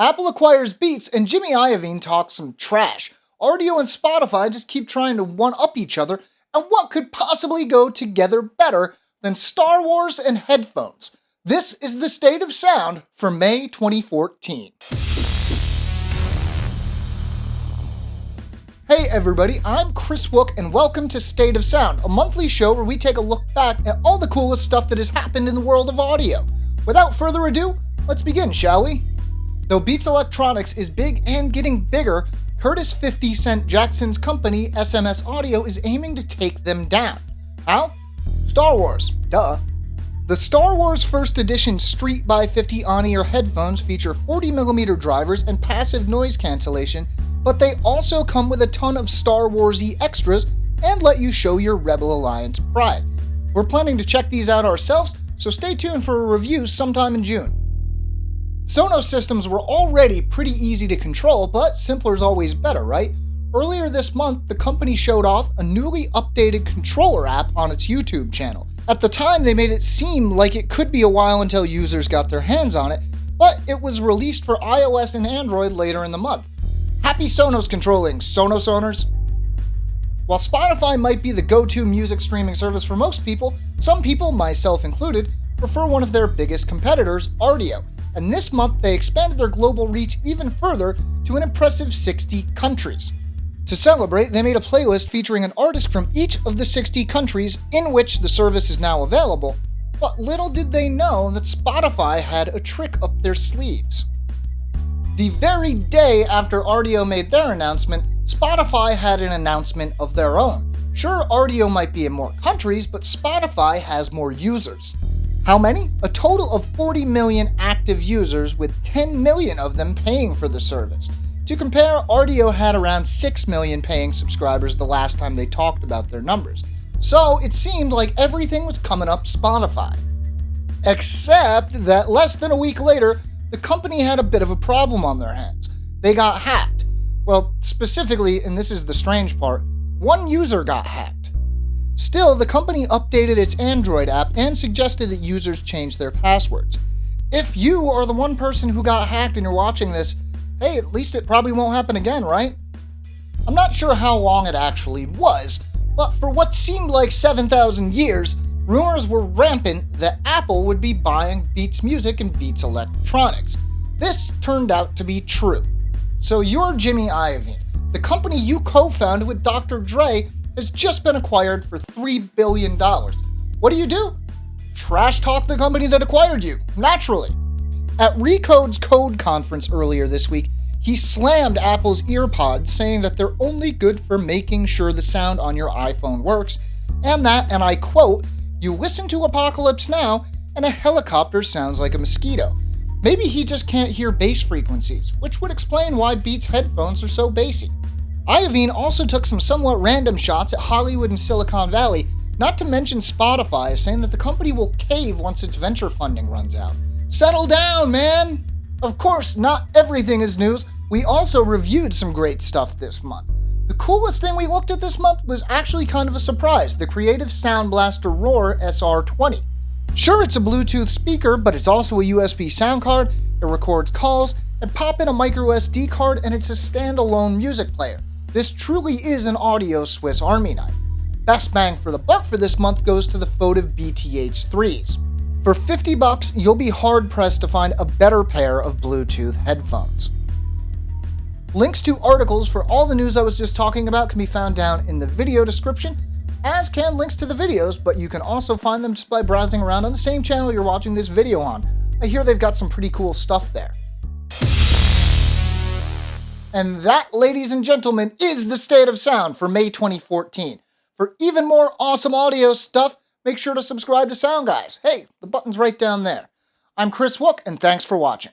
Apple acquires Beats, and Jimmy Iovine talks some trash. Rdio and Spotify just keep trying to one-up each other, and what could possibly go together better than Star Wars and headphones? This is the State of Sound for May 2014. Hey everybody, I'm Kris, and welcome to State of Sound, a monthly show where we take a look back at all the coolest stuff that has happened in the world of audio. Without further ado, let's begin, shall we? Though Beats Electronics is big and getting bigger, Curtis 50 Cent Jackson's company, SMS Audio, is aiming to take them down. How? Star Wars. Duh. The Star Wars First Edition Street by 50 on-ear headphones feature 40mm drivers and passive noise cancellation, but they also come with a ton of Star Wars-y extras and let you show your Rebel Alliance pride. We're planning to check these out ourselves, so stay tuned for a review sometime in June. Sonos systems were already pretty easy to control, but simpler is always better, right? Earlier this month, the company showed off a newly updated controller app on its YouTube channel. At the time, they made it seem like it could be a while until users got their hands on it, but it was released for iOS and Android later in the month. Happy Sonos controlling, Sonos owners! While Spotify might be the go-to music streaming service for most people, some people, myself included, prefer one of their biggest competitors, Rdio. And this month, they expanded their global reach even further to an impressive 60 countries. To celebrate, they made a playlist featuring an artist from each of the 60 countries in which the service is now available, but little did they know that Spotify had a trick up their sleeves. The very day after Rdio made their announcement, Spotify had an announcement of their own. Sure, Rdio might be in more countries, but Spotify has more users. How many? A total of 40 million active users, with 10 million of them paying for the service. To compare, Rdio had around 6 million paying subscribers the last time they talked about their numbers. So it seemed like everything was coming up Spotify. Except that less than a week later, the company had a bit of a problem on their hands. They got hacked. Well, specifically, and this is the strange part, one user got hacked. Still, the company updated its Android app and suggested that users change their passwords. If you are the one person who got hacked and you're watching this, hey, at least it probably won't happen again, right? I'm not sure how long it actually was, but for what seemed like 7,000 years, rumors were rampant that Apple would be buying Beats Music and Beats Electronics. This turned out to be true. So you're Jimmy Iovine. The company you co-founded with Dr. Dre has just been acquired for $3 billion. What do? Trash talk the company that acquired you, naturally. At Recode's Code conference earlier this week, he slammed Apple's EarPods, saying that they're only good for making sure the sound on your iPhone works, and that, and I quote, "You listen to Apocalypse Now, and a helicopter sounds like a mosquito." Maybe he just can't hear bass frequencies, which would explain why Beats headphones are so bassy. Iovine also took some somewhat random shots at Hollywood and Silicon Valley, not to mention Spotify, saying that the company will cave once its venture funding runs out. Settle down, man! Of course, not everything is news. We also reviewed some great stuff this month. The coolest thing we looked at this month was actually kind of a surprise, the Creative Sound Blaster Roar SR20. Sure, it's a Bluetooth speaker, but it's also a USB sound card, it records calls, and pop in a micro SD card, and it's a standalone music player. This truly is an audio Swiss Army knife. Best bang for the buck for this month goes to the Fotive BTH3s. For $50, you'll be hard-pressed to find a better pair of Bluetooth headphones. Links to articles for all the news I was just talking about can be found down in the video description, as can links to the videos, but you can also find them just by browsing around on the same channel you're watching this video on. I hear they've got some pretty cool stuff there. And that, ladies and gentlemen, is the State of Sound for May 2014. For even more awesome audio stuff, make sure to subscribe to SoundGuys. Hey, the button's right down there. I'm Kris, and thanks for watching.